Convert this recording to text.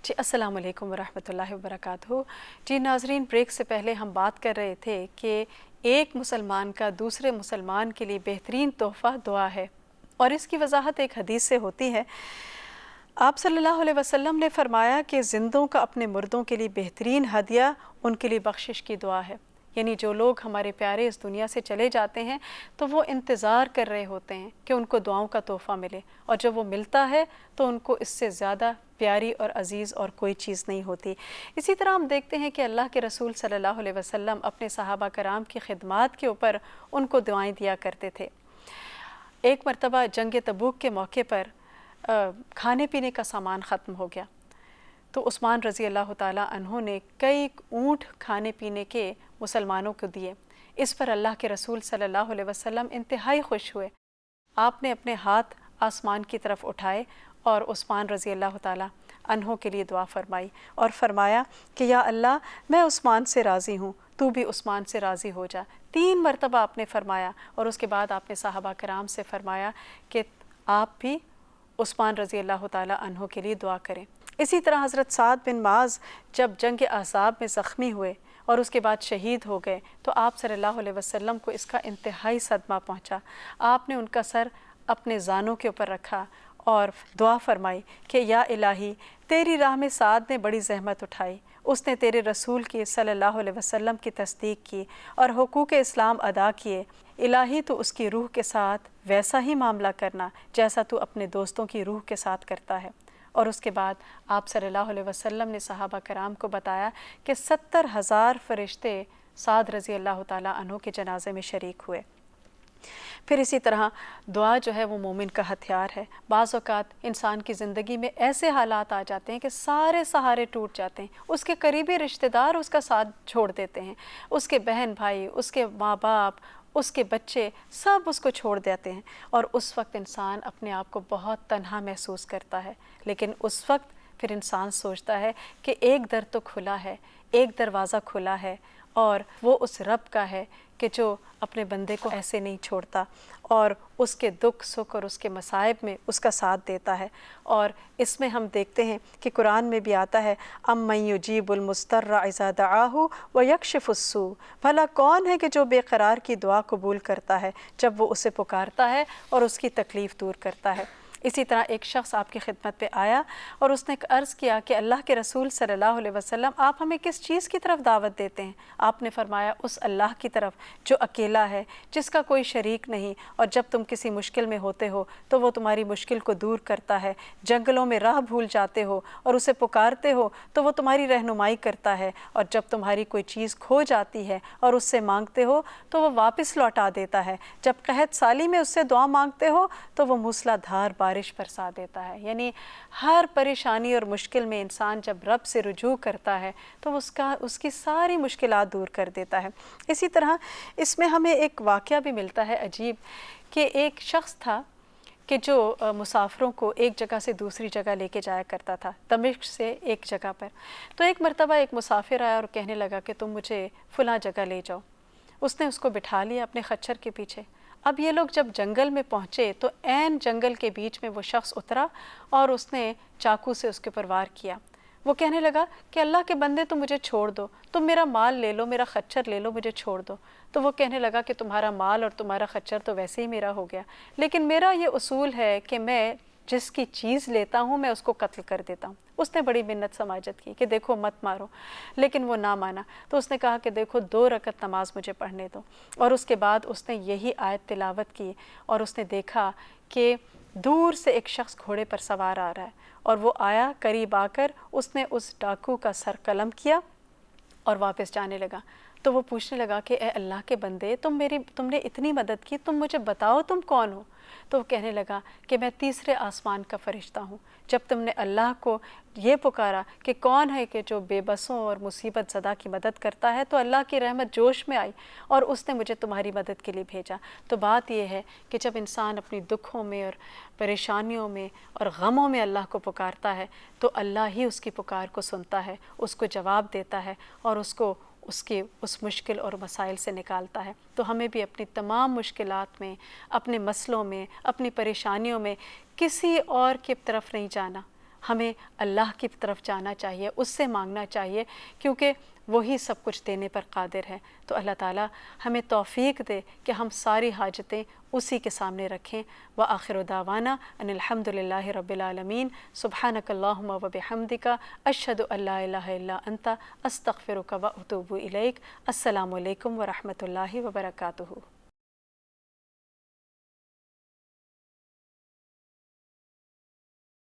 جی السلام علیکم ورحمۃ اللہ وبرکاتہ۔ جی ناظرین، بریک سے پہلے ہم بات کر رہے تھے کہ ایک مسلمان کا دوسرے مسلمان کے لیے بہترین تحفہ دعا ہے، اور اس کی وضاحت ایک حدیث سے ہوتی ہے۔ آپ صلی اللہ علیہ وسلم نے فرمایا کہ زندوں کا اپنے مردوں کے لیے بہترین ہدیہ ان کے لیے بخشش کی دعا ہے۔ یعنی جو لوگ ہمارے پیارے اس دنیا سے چلے جاتے ہیں تو وہ انتظار کر رہے ہوتے ہیں کہ ان کو دعاؤں کا تحفہ ملے، اور جب وہ ملتا ہے تو ان کو اس سے زیادہ پیاری اور عزیز اور کوئی چیز نہیں ہوتی۔ اسی طرح ہم دیکھتے ہیں کہ اللہ کے رسول صلی اللہ علیہ وسلم اپنے صحابہ کرام کی خدمات کے اوپر ان کو دعائیں دیا کرتے تھے۔ ایک مرتبہ جنگ تبوک کے موقع پر کھانے پینے کا سامان ختم ہو گیا، تو عثمان رضی اللہ تعالیٰ عنہ نے کئی اونٹ کھانے پینے کے مسلمانوں کو دیے۔ اس پر اللہ کے رسول صلی اللہ علیہ وسلم انتہائی خوش ہوئے۔ آپ نے اپنے ہاتھ آسمان کی طرف اٹھائے اور عثمان رضی اللہ تعالیٰ عنہ کے لیے دعا فرمائی اور فرمایا کہ یا اللہ، میں عثمان سے راضی ہوں، تو بھی عثمان سے راضی ہو جا۔ 3 مرتبہ آپ نے فرمایا، اور اس کے بعد آپ نے صحابہ کرام سے فرمایا کہ آپ بھی عثمان رضی اللہ تعالیٰ عنہ کے لیے دعا کریں۔ اسی طرح حضرت سعد بن معاذ جب جنگ احزاب میں زخمی ہوئے اور اس کے بعد شہید ہو گئے تو آپ صلی اللہ علیہ وسلم کو اس کا انتہائی صدمہ پہنچا۔ آپ نے ان کا سر اپنے زانوں کے اوپر رکھا اور دعا فرمائی کہ یا الہی، تیری راہ میں سعد نے بڑی زحمت اٹھائی، اس نے تیرے رسول کی صلی اللہ علیہ وسلم کی تصدیق کی اور حقوق اسلام ادا کیے۔ الہی تو اس کی روح کے ساتھ ویسا ہی معاملہ کرنا جیسا تو اپنے دوستوں کی روح کے ساتھ کرتا ہے۔ اور اس کے بعد آپ صلی اللہ علیہ وسلم نے صحابہ کرام کو بتایا کہ 70,000 فرشتے سعد رضی اللہ تعالیٰ عنہ کے جنازے میں شریک ہوئے۔ پھر اسی طرح دعا جو ہے وہ مومن کا ہتھیار ہے۔ بعض اوقات انسان کی زندگی میں ایسے حالات آ جاتے ہیں کہ سارے سہارے ٹوٹ جاتے ہیں، اس کے قریبی رشتہ دار اس کا ساتھ چھوڑ دیتے ہیں، اس کے بہن بھائی، اس کے ماں باپ، اس کے بچے، سب اس کو چھوڑ دیتے ہیں، اور اس وقت انسان اپنے آپ کو بہت تنہا محسوس کرتا ہے۔ لیکن اس وقت پھر انسان سوچتا ہے کہ ایک در تو کھلا ہے، ایک دروازہ کھلا ہے، اور وہ اس رب کا ہے کہ جو اپنے بندے کو ایسے نہیں چھوڑتا اور اس کے دکھ سکھ اور اس کے مصائب میں اس کا ساتھ دیتا ہے۔ اور اس میں ہم دیکھتے ہیں کہ قرآن میں بھی آتا ہے امن یجیب المضطر اذا دعاہ ویکشف السوء، بھلا کون ہے کہ جو بے قرار کی دعا قبول کرتا ہے جب وہ اسے پکارتا ہے اور اس کی تکلیف دور کرتا ہے۔ اسی طرح ایک شخص آپ کی خدمت پہ آیا اور اس نے عرض کیا کہ اللہ کے رسول صلی اللہ علیہ وسلم، آپ ہمیں کس چیز کی طرف دعوت دیتے ہیں؟ آپ نے فرمایا اس اللہ کی طرف جو اکیلا ہے، جس کا کوئی شریک نہیں، اور جب تم کسی مشکل میں ہوتے ہو تو وہ تمہاری مشکل کو دور کرتا ہے، جنگلوں میں راہ بھول جاتے ہو اور اسے پکارتے ہو تو وہ تمہاری رہنمائی کرتا ہے، اور جب تمہاری کوئی چیز کھو جاتی ہے اور اس سے مانگتے ہو تو وہ واپس لوٹا دیتا ہے، جب قحط سالی میں اس سے دعا مانگتے ہو تو وہ موسلا دھار بارش برسا دیتا ہے۔ یعنی ہر پریشانی اور مشکل میں انسان جب رب سے رجوع کرتا ہے تو اس کی ساری مشکلات دور کر دیتا ہے۔ اسی طرح اس میں ہمیں ایک واقعہ بھی ملتا ہے عجیب، کہ ایک شخص تھا کہ جو مسافروں کو ایک جگہ سے دوسری جگہ لے کے جایا کرتا تھا، دمشق سے ایک جگہ پر۔ تو ایک مرتبہ ایک مسافر آیا اور کہنے لگا کہ تم مجھے فلاں جگہ لے جاؤ۔ اس نے اس کو بٹھا لیا اپنے خچر کے پیچھے۔ اب یہ لوگ جب جنگل میں پہنچے تو عین جنگل کے بیچ میں وہ شخص اترا اور اس نے چاقو سے اس کے اوپر وار کیا۔ وہ کہنے لگا کہ اللہ کے بندے تم مجھے چھوڑ دو، تم میرا مال لے لو، میرا خچر لے لو، مجھے چھوڑ دو۔ تو وہ کہنے لگا کہ تمہارا مال اور تمہارا خچر تو ویسے ہی میرا ہو گیا، لیکن میرا یہ اصول ہے کہ میں جس کی چیز لیتا ہوں میں اس کو قتل کر دیتا ہوں۔ اس نے بڑی منت سماجت کی کہ دیکھو مت مارو، لیکن وہ نہ مانا۔ تو اس نے کہا کہ دیکھو 2 رکعت نماز مجھے پڑھنے دو، اور اس کے بعد اس نے یہی آیت تلاوت کی، اور اس نے دیکھا کہ دور سے ایک شخص گھوڑے پر سوار آ رہا ہے، اور وہ آیا قریب آ کر اس نے اس ڈاکو کا سر قلم کیا اور واپس جانے لگا۔ تو وہ پوچھنے لگا کہ اے اللہ کے بندے، تم نے اتنی مدد کی، تم مجھے بتاؤ تم کون ہو؟ تو وہ کہنے لگا کہ میں 3 آسمان کا فرشتہ ہوں۔ جب تم نے اللہ کو یہ پکارا کہ کون ہے کہ جو بے بسوں اور مصیبت زدہ کی مدد کرتا ہے، تو اللہ کی رحمت جوش میں آئی اور اس نے مجھے تمہاری مدد کے لیے بھیجا۔ تو بات یہ ہے کہ جب انسان اپنی دکھوں میں اور پریشانیوں میں اور غموں میں اللہ کو پکارتا ہے تو اللہ ہی اس کی پکار کو سنتا ہے، اس کو جواب دیتا ہے اور اس مشکل اور مسائل سے نکالتا ہے۔ تو ہمیں بھی اپنی تمام مشکلات میں، اپنے مسئلوں میں، اپنی پریشانیوں میں کسی اور کی طرف نہیں جانا، ہمیں اللہ کی طرف جانا چاہیے، اس سے مانگنا چاہیے، کیونکہ وہی سب کچھ دینے پر قادر ہے۔ تو اللہ تعالیٰ ہمیں توفیق دے کہ ہم ساری حاجتیں اسی کے سامنے رکھیں۔ وآخر دعوانا ان الحمد للہ رب العالمین، سبحانک اللہم وبحمدک، اشہد ان لا الہ الا انت، استغفرک واتوب الیک۔ السلام علیکم ورحمۃ اللہ وبرکاتہ۔